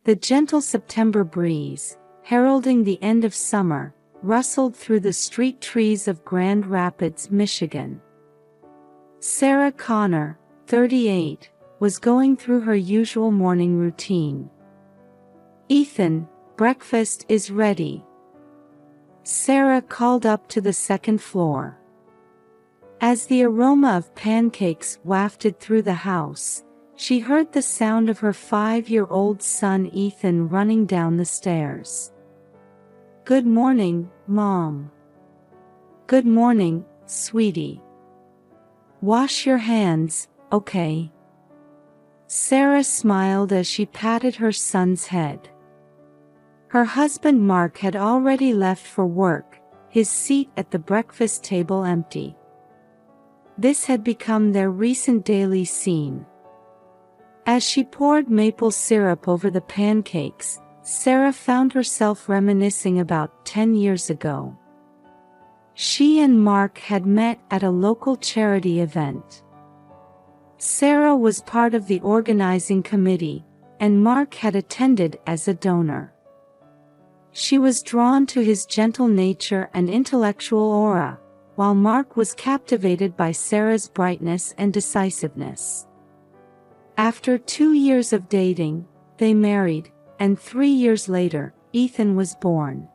The gentle September breeze, heralding the end of summer, rustled through the street trees of Grand Rapids, Michigan. Sarah Connor, 38, was going through her usual morning routine. "Ethan, breakfast is ready," Sarah called up to the second floor. As the aroma of pancakes wafted through the house, she heard the sound of her 5-year-old son Ethan running down the stairs. "Good morning, Mom." "Good morning, sweetie. Wash your hands, okay?" Sarah smiled as she patted her son's head. Her husband Mark had already left for work, his seat at the breakfast table empty. This had become their recent daily scene. As she poured maple syrup over the pancakes, Sarah found herself reminiscing about 10 years ago. She and Mark had met at a local charity event. Sarah was part of the organizing committee, and Mark had attended as a donor. She was drawn to his gentle nature and intellectual aura, while Mark was captivated by Sarah's brightness and decisiveness. After 2 years of dating, they married, and 3 years later, Ethan was born.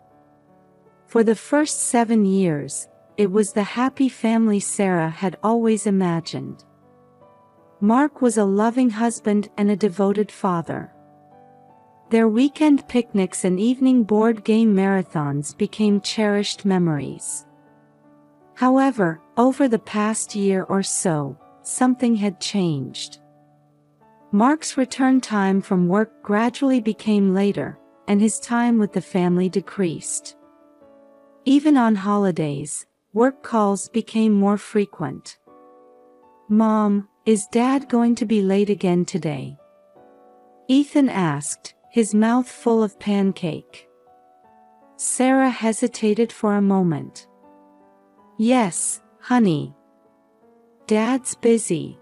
For the first 7 years, it was the happy family Sarah had always imagined. Mark was a loving husband and a devoted father. Their weekend picnics and evening board game marathons became cherished memories. However, over the past year or so, something had changed. Mark's return time from work gradually became later, and his time with the family decreased. Even on holidays, work calls became more frequent. "Mom, is Dad going to be late again today?" Ethan asked, his mouth full of pancake. Sarah hesitated for a moment. "Yes, honey. Dad's busy.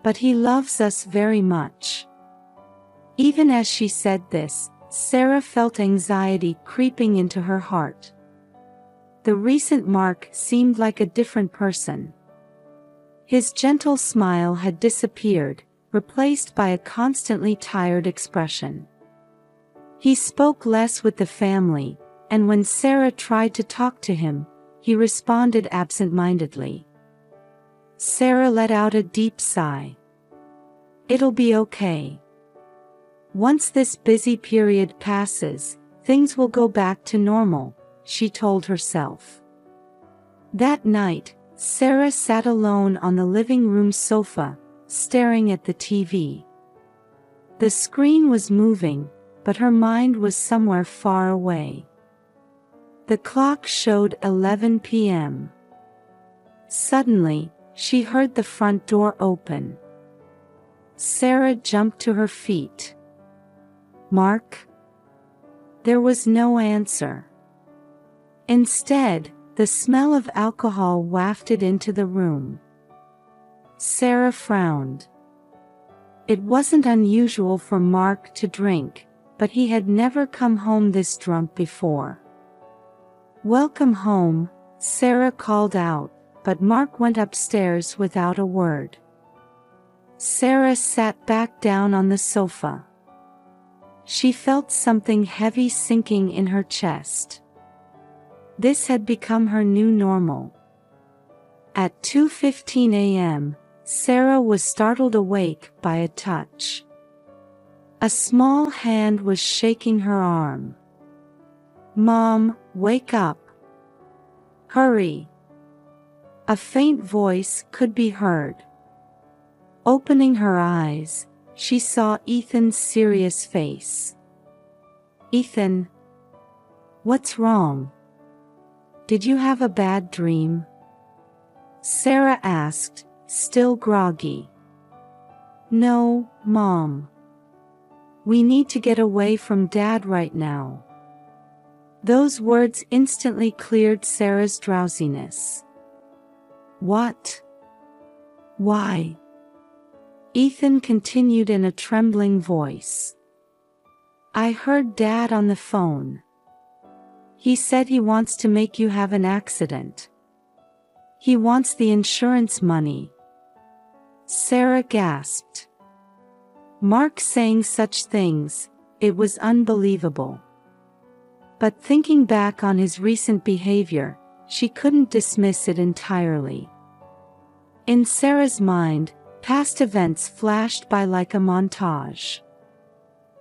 But he loves us very much." Even as she said this, Sarah felt anxiety creeping into her heart. The recent Mark seemed like a different person. His gentle smile had disappeared, replaced by a constantly tired expression. He spoke less with the family, and when Sarah tried to talk to him, he responded absent-mindedly. Sarah let out a deep sigh. "It'll be okay. Once this busy period passes, things will go back to normal," she told herself. That night, Sarah sat alone on the living room sofa, staring at the TV. The screen was moving, but her mind was somewhere far away. The clock showed 11 p.m. Suddenly, she heard the front door open. Sarah jumped to her feet. "Mark?" There was no answer. Instead, the smell of alcohol wafted into the room. Sarah frowned. It wasn't unusual for Mark to drink, but he had never come home this drunk before. "Welcome home," Sarah called out, but Mark went upstairs without a word. Sarah sat back down on the sofa. She felt something heavy sinking in her chest. This had become her new normal. At 2:15 a.m., Sarah was startled awake by a touch. A small hand was shaking her arm. "Mom, wake up. Hurry." A faint voice could be heard. Opening her eyes, she saw Ethan's serious face. "Ethan, what's wrong? Did you have a bad dream?" Sarah asked, still groggy. "No, Mom. We need to get away from Dad right now." Those words instantly cleared Sarah's drowsiness. "What? Why?" Ethan continued in a trembling voice. I heard Dad on the phone. He said he wants to make you have an accident. He wants the insurance money. Sarah gasped. Mark saying such things, it was unbelievable. But thinking back on his recent behavior, she couldn't dismiss it entirely. In Sarah's mind, past events flashed by like a montage.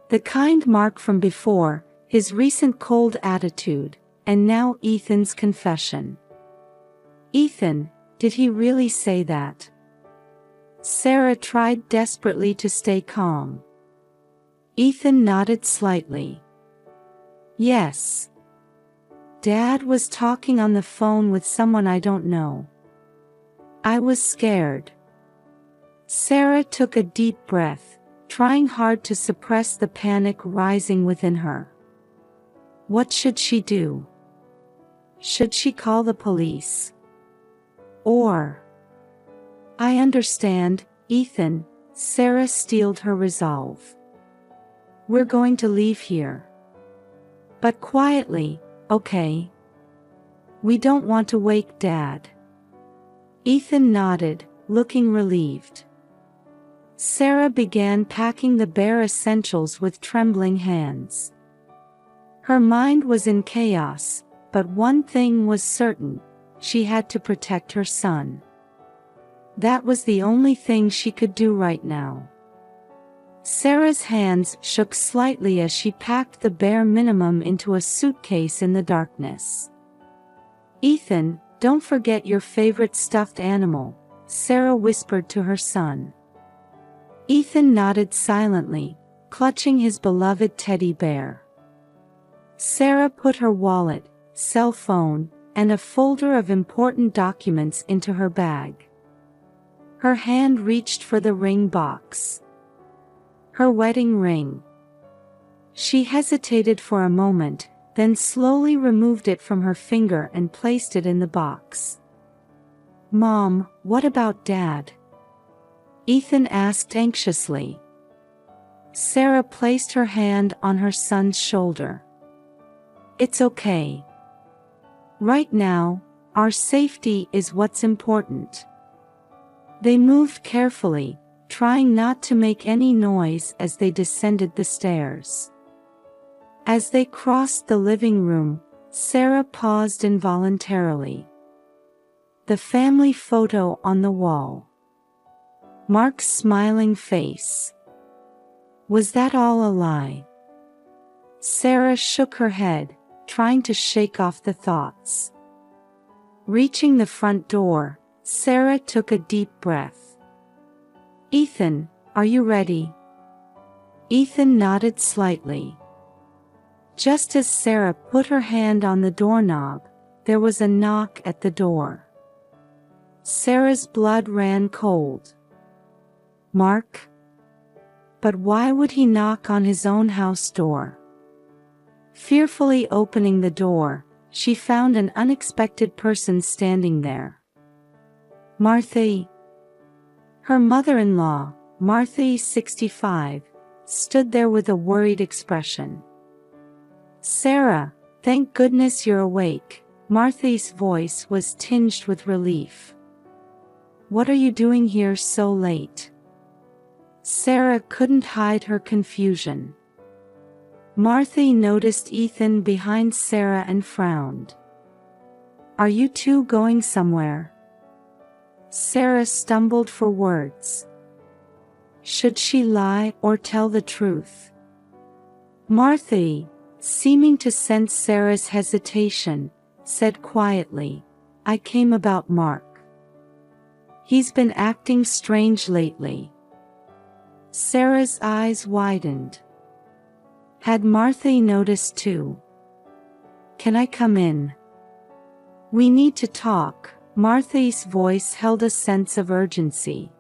The kind Mark from before, his recent cold attitude, and now Ethan's confession. Ethan, did he really say that? Sarah tried desperately to stay calm. Ethan nodded slightly. Yes. Dad was talking on the phone with someone I don't know. I was scared. Sarah took a deep breath, trying hard to suppress the panic rising within her. What should she do? Should she call the police? Or... I understand, Ethan, Sarah steeled her resolve. We're going to leave here. But quietly, okay? We don't want to wake Dad. Ethan nodded, looking relieved. Sarah began packing the bare essentials with trembling hands. Her mind was in chaos, but one thing was certain, she had to protect her son. That was the only thing she could do right now. Sarah's hands shook slightly as she packed the bare minimum into a suitcase in the darkness. Ethan, don't forget your favorite stuffed animal, Sarah whispered to her son. Ethan nodded silently, clutching his beloved teddy bear. Sarah put her wallet, cell phone, and a folder of important documents into her bag. Her hand reached for the ring box. Her wedding ring. She hesitated for a moment, then slowly removed it from her finger and placed it in the box. Mom, what about Dad? Ethan asked anxiously. Sarah placed her hand on her son's shoulder. It's okay. Right now, our safety is what's important. They moved carefully, trying not to make any noise as they descended the stairs. As they crossed the living room, Sarah paused involuntarily. The family photo on the wall. Mark's smiling face. Was that all a lie? Sarah shook her head, trying to shake off the thoughts. Reaching the front door, Sarah took a deep breath. Ethan, are you ready? Ethan nodded slightly. Just as Sarah put her hand on the doorknob, there was a knock at the door. Sarah's blood ran cold. Mark? But why would he knock on his own house door? Fearfully opening the door, she found an unexpected person standing there. Martha. Her mother-in-law, Martha, 65, stood there with a worried expression. Sarah, thank goodness you're awake, Martha's voice was tinged with relief. What are you doing here so late? Sarah couldn't hide her confusion. Martha noticed Ethan behind Sarah and frowned. Are you two going somewhere? Sarah stumbled for words. Should she lie or tell the truth? Martha, seeming to sense Sarah's hesitation, said quietly, I came about Mark. He's been acting strange lately. Sarah's eyes widened. Had Martha noticed too? Can I come in? We need to talk. Martha's voice held a sense of urgency.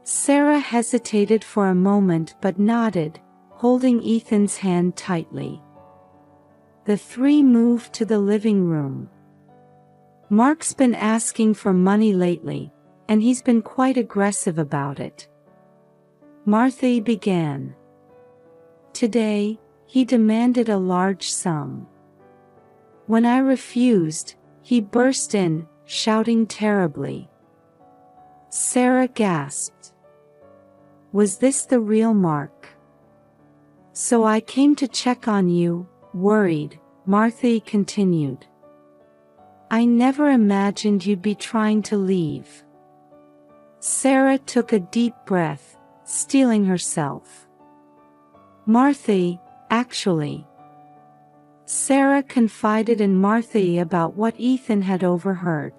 Sarah hesitated for a moment but nodded, holding Ethan's hand tightly. The three moved to the living room. Mark's been asking for money lately, and he's been quite aggressive about it. Martha began. Today, he demanded a large sum. When I refused, he burst in, shouting terribly. Sarah gasped. Was this the real Mark? So I came to check on you, worried, Martha continued. I never imagined you'd be trying to leave. Sarah took a deep breath, steeling herself. Martha, actually. Sarah confided in Martha about what Ethan had overheard.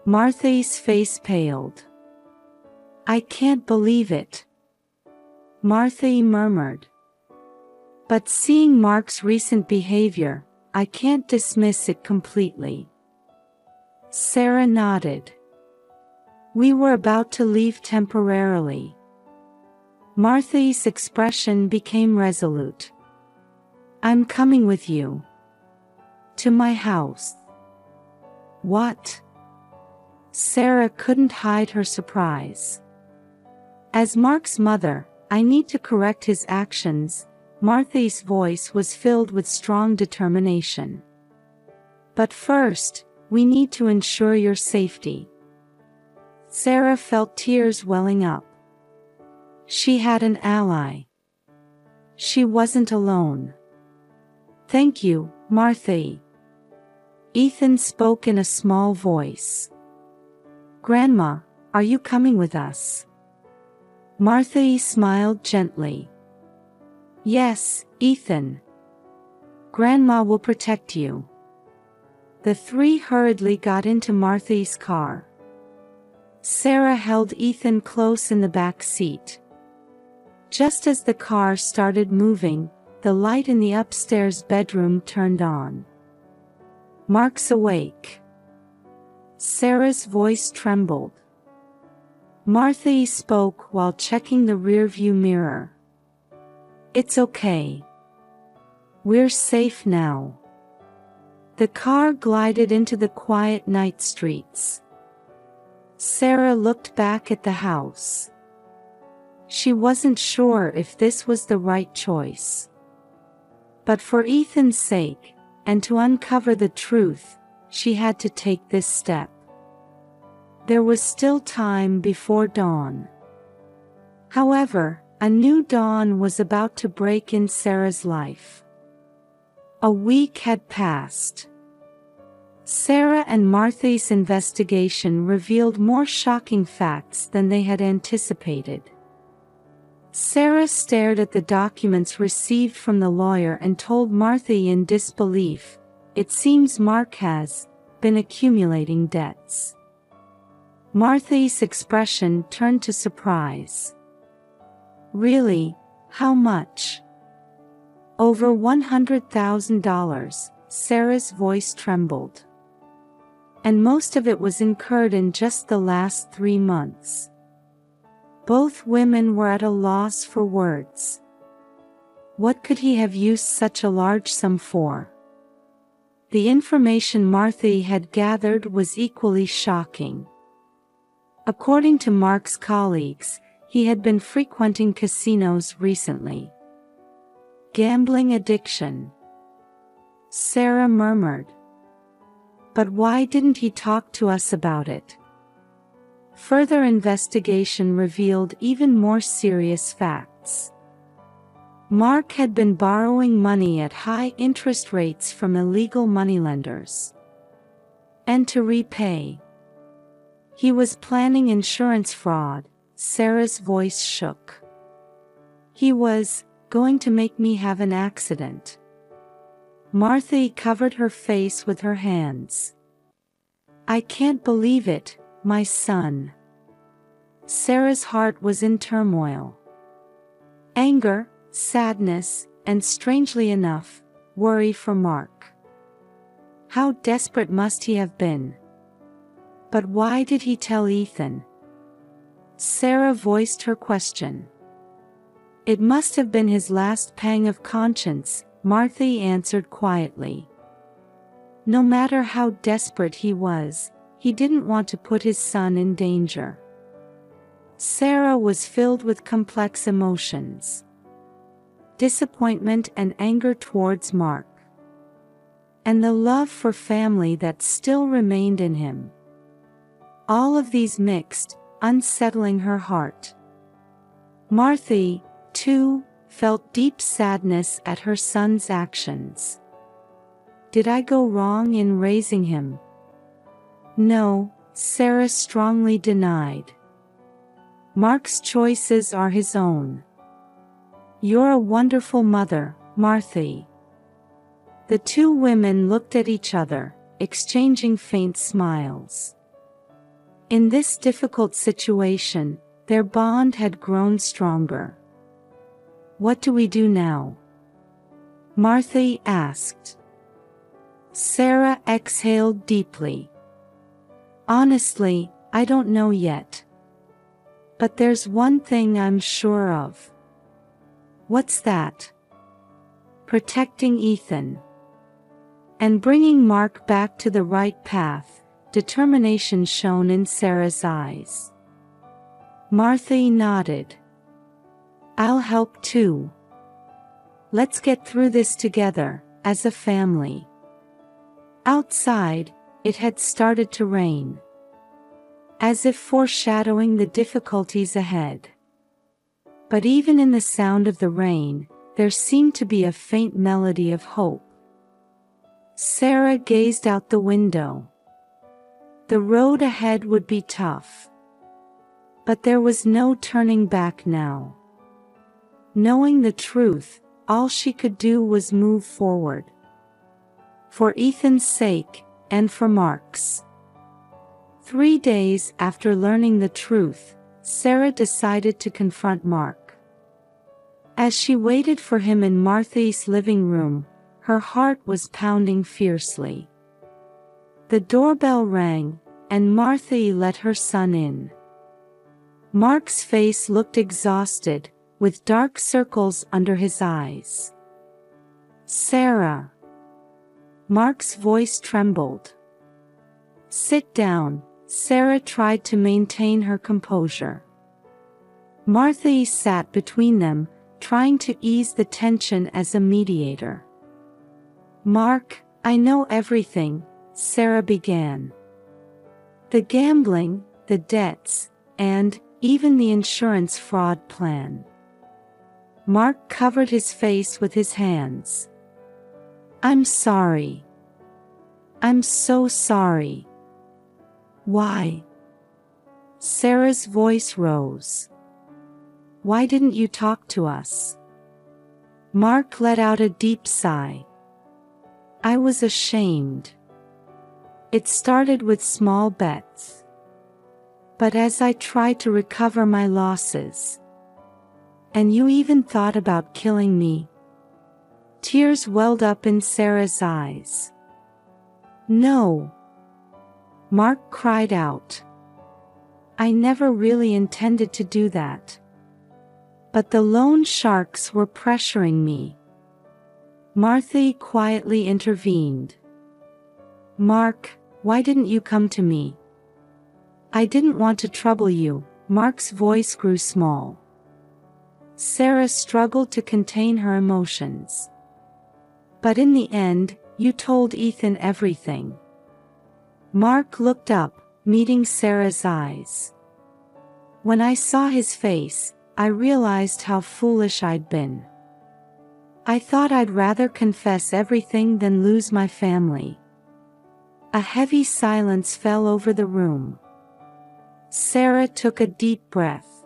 Martha's face paled. I can't believe it, Martha murmured. But seeing Mark's recent behavior, I can't dismiss it completely. Sarah nodded. We were about to leave temporarily. Martha's expression became resolute. I'm coming with you. To my house. What? Sarah couldn't hide her surprise. As Mark's mother, I need to correct his actions. Martha's voice was filled with strong determination. But first, we need to ensure your safety. Sarah felt tears welling up. She had an ally. She wasn't alone. Thank you, Martha. Ethan spoke in a small voice. Grandma, are you coming with us? Martha smiled gently. Yes, Ethan. Grandma will protect you. The three hurriedly got into Martha's car. Sarah held Ethan close in the back seat. Just as the car started moving, the light in the upstairs bedroom turned on. Mark's awake. Sarah's voice trembled. Martha spoke while checking the rearview mirror. It's okay. We're safe now. The car glided into the quiet night streets. Sarah looked back at the house. She wasn't sure if this was the right choice. But for Ethan's sake, and to uncover the truth, she had to take this step. There was still time before dawn. However, a new dawn was about to break in Sarah's life. A week had passed. Sarah and Martha's investigation revealed more shocking facts than they had anticipated. Sarah stared at the documents received from the lawyer and told Martha in disbelief, "It seems Mark has been accumulating debts." Martha's expression turned to surprise. Really? How much? Over $100,000, Sarah's voice trembled. And most of it was incurred in just the last 3 months. Both women were at a loss for words. What could he have used such a large sum for? The information Martha had gathered was equally shocking. According to Mark's colleagues, he had been frequenting casinos recently. Gambling addiction. Sarah murmured. But why didn't he talk to us about it? Further investigation revealed even more serious facts. Mark had been borrowing money at high interest rates from illegal moneylenders. And to repay. He was planning insurance fraud. Sarah's voice shook. He was going to make me have an accident. Martha covered her face with her hands. I can't believe it, my son. Sarah's heart was in turmoil. Anger, sadness, and strangely enough, worry for Mark. How desperate must he have been? But why did he tell Ethan? Sarah voiced her question. It must have been his last pang of conscience, Martha answered quietly. No matter how desperate he was, he didn't want to put his son in danger. Sarah was filled with complex emotions. disappointment and anger towards Mark, and the love for family that still remained in him. All of these mixed, unsettling her heart. Martha, too, felt deep sadness at her son's actions. Did I go wrong in raising him? No, Sarah strongly denied. Mark's choices are his own. You're a wonderful mother, Martha. The two women looked at each other, exchanging faint smiles. In this difficult situation, their bond had grown stronger. What do we do now? Martha asked. Sarah exhaled deeply. Honestly, I don't know yet. But there's one thing I'm sure of. What's that? Protecting Ethan. And bringing Mark back to the right path, determination shone in Sarah's eyes. Martha nodded. I'll help too. Let's get through this together, as a family. Outside, it had started to rain, as if foreshadowing the difficulties ahead. But even in the sound of the rain, there seemed to be a faint melody of hope. Sarah gazed out the window. The road ahead would be tough. But there was no turning back now. Knowing the truth, all she could do was move forward. For Ethan's sake, and for Mark's. 3 days after learning the truth, Sarah decided to confront Mark. As she waited for him in Martha's living room, her heart was pounding fiercely. The doorbell rang, and Martha let her son in. Mark's face looked exhausted, with dark circles under his eyes. Sarah. Mark's voice trembled. Sit down, Sarah tried to maintain her composure. Martha sat between them, trying to ease the tension as a mediator. Mark, I know everything, Sarah began. The gambling, the debts, and even the insurance fraud plan. Mark covered his face with his hands. I'm sorry. I'm so sorry. Why? Sarah's voice rose. Why didn't you talk to us? Mark let out a deep sigh. I was ashamed. It started with small bets. But as I tried to recover my losses, and you even thought about killing me. Tears welled up in Sarah's eyes. No. Mark cried out. I never really intended to do that. But the loan sharks were pressuring me. Martha quietly intervened. Mark, why didn't you come to me? I didn't want to trouble you. Mark's voice grew small. Sarah struggled to contain her emotions. But in the end, you told Ethan everything. Mark looked up, meeting Sarah's eyes. When I saw his face, I realized how foolish I'd been. I thought I'd rather confess everything than lose my family. A heavy silence fell over the room. Sarah took a deep breath.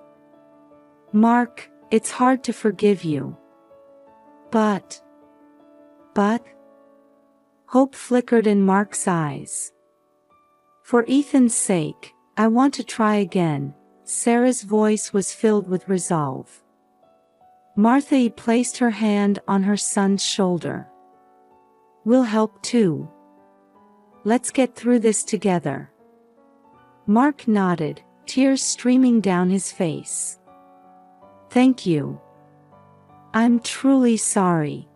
Mark, it's hard to forgive you. But hope flickered in Mark's eyes. For Ethan's sake, I want to try again. Sarah's voice was filled with resolve. Martha placed her hand on her son's shoulder. We'll help too. Let's get through this together. Mark nodded, tears streaming down his face. Thank you. I'm truly sorry.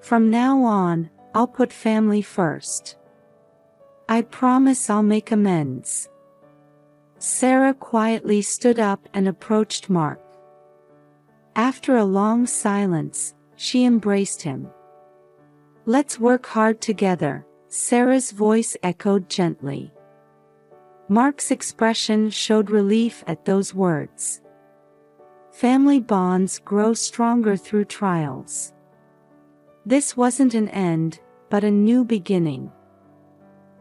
From now on, I'll put family first. I promise I'll make amends. Sarah quietly stood up and approached Mark. After a long silence, she embraced him. "Let's work hard together," Sarah's voice echoed gently. Mark's expression showed relief at those words. Family bonds grow stronger through trials. This wasn't an end, but a new beginning.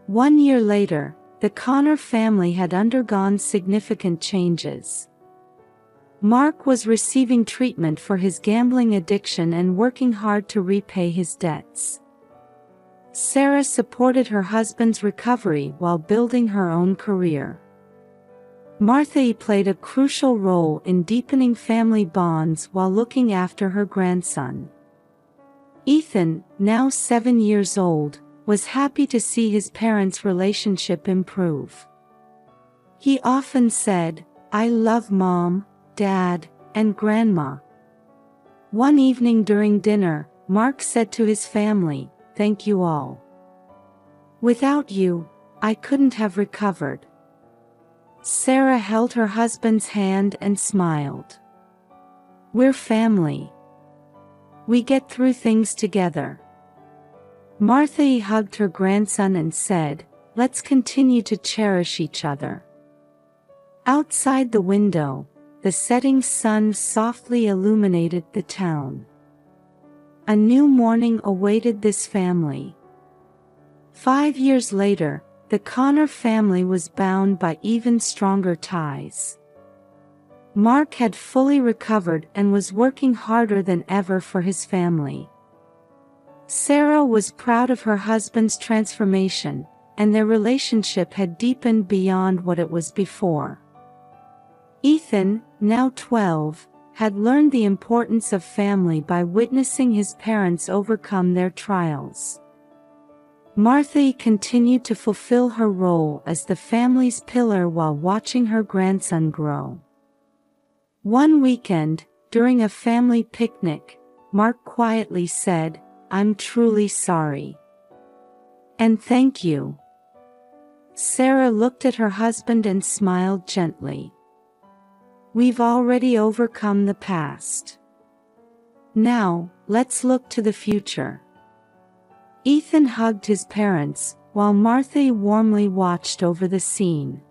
1 year later, the Connor family had undergone significant changes. Mark was receiving treatment for his gambling addiction and working hard to repay his debts. Sarah supported her husband's recovery while building her own career. Martha played a crucial role in deepening family bonds while looking after her grandson. Ethan, now 7 years old, was happy to see his parents' relationship improve. He often said, "I love Mom, Dad, and Grandma." One evening during dinner, Mark said to his family, "Thank you all. Without you, I couldn't have recovered." Sarah held her husband's hand and smiled. "We're family. We get through things together." Martha hugged her grandson and said, "Let's continue to cherish each other." Outside the window, the setting sun softly illuminated the town. A new morning awaited this family. 5 years later, the Connor family was bound by even stronger ties. Mark had fully recovered and was working harder than ever for his family. Sarah was proud of her husband's transformation, and their relationship had deepened beyond what it was before. Ethan, now 12, had learned the importance of family by witnessing his parents overcome their trials. Martha continued to fulfill her role as the family's pillar while watching her grandson grow. One weekend, during a family picnic, Mark quietly said, "I'm truly sorry. And thank you." Sarah looked at her husband and smiled gently. "We've already overcome the past. Now, let's look to the future." Ethan hugged his parents, while Martha warmly watched over the scene.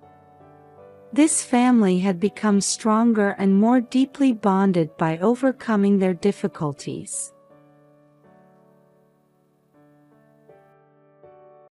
This family had become stronger and more deeply bonded by overcoming their difficulties.